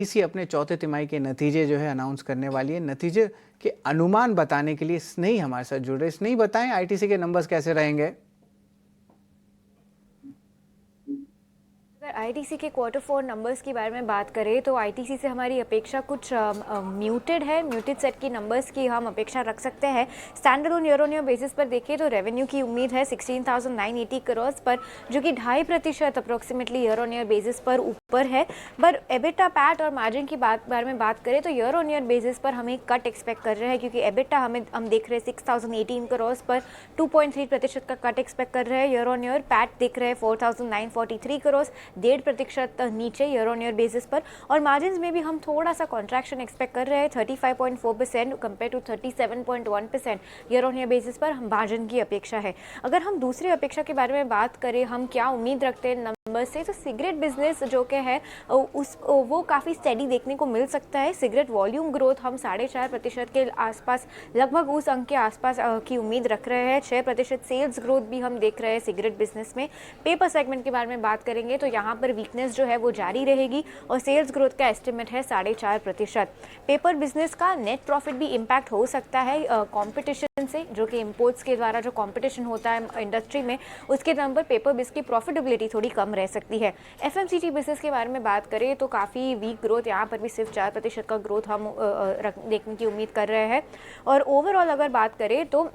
इसी अपने चौथे तिमाही के नतीजे जो है अनाउंस करने वाली है। नतीजे के अनुमान बताने के लिए स्नेही हमारे साथ जुड़ रहे। स्नेही, बताएं आईटीसी के नंबर्स कैसे रहेंगे? अगर आईटीसी के क्वार्टर फोर नंबर्स की बारे में बात करें तो आईटीसी से हमारी अपेक्षा कुछ म्यूटेड है। म्यूटेड सेट की नंबर्स की हम अपेक्षा रख सकते हैं। स्टैंडर्ड ऑन ईयर बेसिस पर देखें तो रेवेन्यू की उम्मीद है 16,980 करोड़ पर, जो कि 2.5% approximately year on year basis पर ऊपर है। पर एबिटा, पैट और मार्जिन की बारे में बात करें तो ईयर ऑन ईयर बेसिस पर हम एक कट एक्सपेक्ट कर रहे हैं, क्योंकि एबिटा हम देख रहे हैं 6,018 करोड़ पर 2.3% का कट एक्सपेक्ट कर रहे हैं ईयर ऑन ईयर। पैट देख रहे हैं 4,943 करोड़, 1.5% नीचे ईयर ऑन ईयर बेसिस पर। और मार्जिन में भी हम थोड़ा सा कॉन्ट्रैक्शन एक्सपेक्ट कर रहे हैं, 35.4% compare to 37.1% year on year basis पर हम मार्जिन की अपेक्षा है। अगर हम दूसरी अपेक्षा के बारे में बात करें, हम क्या उम्मीद रखते हैं नंबर से, तो सिगरेट बिजनेस जो कि है वो काफ़ी स्टेडी देखने को मिल सकता है। सिगरेट वॉल्यूम ग्रोथ हम 4.5% के आसपास, लगभग उस अंक के आसपास की उम्मीद रख रहे हैं। 6% सेल्स ग्रोथ भी हम देख रहे हैं सिगरेट बिजनेस में। पेपर सेगमेंट के बारे में बात करेंगे तो यहाँ पर वीकनेस जो है वो जारी रहेगी और सेल्स ग्रोथ का एस्टिमेट है 4.5%। पेपर बिजनेस का नेट प्रॉफिट भी इम्पैक्ट हो सकता है कंपटीशन से, जो कि इंपोर्ट्स के द्वारा जो कंपटीशन होता है इंडस्ट्री में, उसके दम पर पेपर बिज की प्रॉफिटेबिलिटी थोड़ी कम रह सकती है। एफएमसीजी बिजनेस के बारे में बात करें तो काफ़ी वीक ग्रोथ, यहाँ पर भी सिर्फ 4% का ग्रोथ हम देखने की उम्मीद कर रहे हैं। और ओवरऑल अगर बात करें तो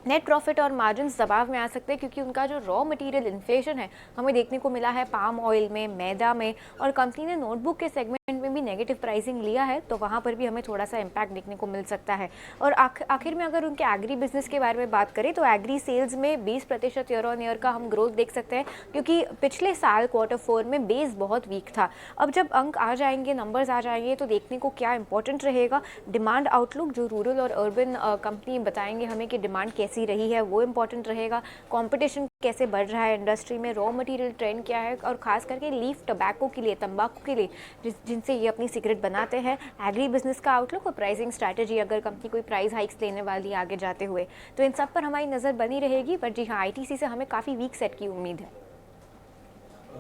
नेट प्रॉफिट और मार्जिन दबाव में आ सकते हैं, क्योंकि उनका जो रॉ मटेरियल इन्फ्लेशन है हमें देखने को मिला है पाम ऑयल में, मैदा में, और कंपनी ने नोटबुक के सेगमेंट में भी नेगेटिव प्राइसिंग लिया है, तो वहाँ पर भी हमें थोड़ा सा इम्पैक्ट देखने को मिल सकता है। और आखिर में अगर उनके एग्री बिजनेस के बारे में बात करें तो एग्री सेल्स में 20% ईयर ऑन ईयर का हम ग्रोथ देख सकते हैं, क्योंकि पिछले साल क्वार्टर फोर में बेस बहुत वीक था। अब जब अंक आ जाएंगे, नंबर्स आ जाएंगे, तो देखने को क्या इंपॉर्टेंट रहेगा, डिमांड आउटलुक जो रूरल और अर्बन कंपनी बताएंगे हमें कि डिमांड कैसी रही है, वो इंपॉर्टेंट रहेगा। कंपटीशन कैसे बढ़ रहा है इंडस्ट्री में, रॉ मटेरियल ट्रेंड क्या है, और खास करके लीफ टबैको के लिए, तंबाकू के लिए जिनसे ये अपनी सिगरेट बनाते हैं, एग्री बिजनेस का आउटलुक और प्राइसिंग स्ट्रैटेजी, अगर कंपनी कोई प्राइस हाइक्स लेने वाली है आगे जाते हुए, तो इन सब पर हमारी नज़र बनी रहेगी। पर जी हाँ, आईटीसी से हमें काफ़ी वीक सेट की उम्मीद है।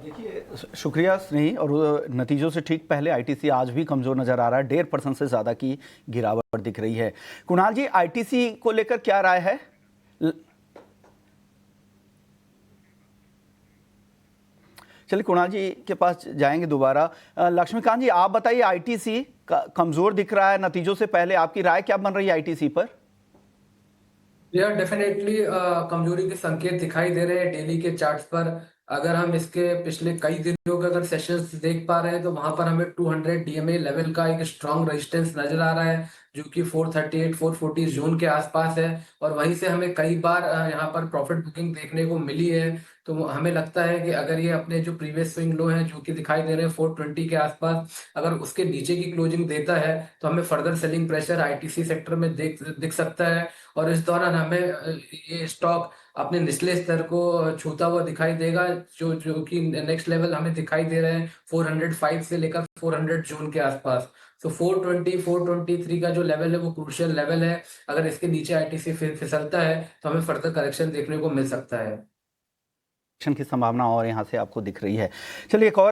देखिए, शुक्रिया स्नेही। और नतीजों से ठीक पहले आईटीसी आज भी कमजोर नजर आ रहा है, 1.5% से ज्यादा की गिरावट दिख रही है। कुणाल जी, आईटीसी को लेकर क्या राय है? चलिए कुणाल जी के पास जाएंगे दोबारा। लक्ष्मीकांत जी, आप बताइए, आईटीसी कमजोर दिख रहा है नतीजों से पहले, आपकी राय क्या बन रही है आईटीसी पर? यह डेफिनेटली कमजोरी के संकेत दिखाई दे रहे हैं डेली के चार्ट्स पर। अगर हम इसके पिछले कई दिनों के अगर सेशंस देख पा रहे हैं तो वहां पर हमें 200 डीएमए लेवल का एक स्ट्रॉन्ग रेजिस्टेंस नजर आ रहा है, जो कि 438 440 जोन के आसपास है। और वहीं से हमें कई बार यहाँ पर प्रॉफिट बुकिंग देखने को मिली है। तो हमें लगता है कि अगर ये अपने जो प्रीवियस स्विंग लो हैं जो कि दिखाई दे रहे हैं 420 के आसपास, अगर उसके नीचे की क्लोजिंग देता है तो हमें further selling pressure ITC sector में दिख सकता है। और इस दौरान हमें ये स्टॉक अपने निचले स्तर को छूता हुआ दिखाई देगा, जो कि नेक्स्ट लेवल हमें दिखाई दे रहे हैं 405 से लेकर 400 जोन के आसपास। तो 420 423 का जो लेवल है वो क्रूशियल लेवल है। अगर इसके नीचे आईटीसी फिसलता है तो हमें फर्दर करेक्शन देखने को मिल सकता है। की संभावना और यहां से आपको दिख रही है। चलिए, एक और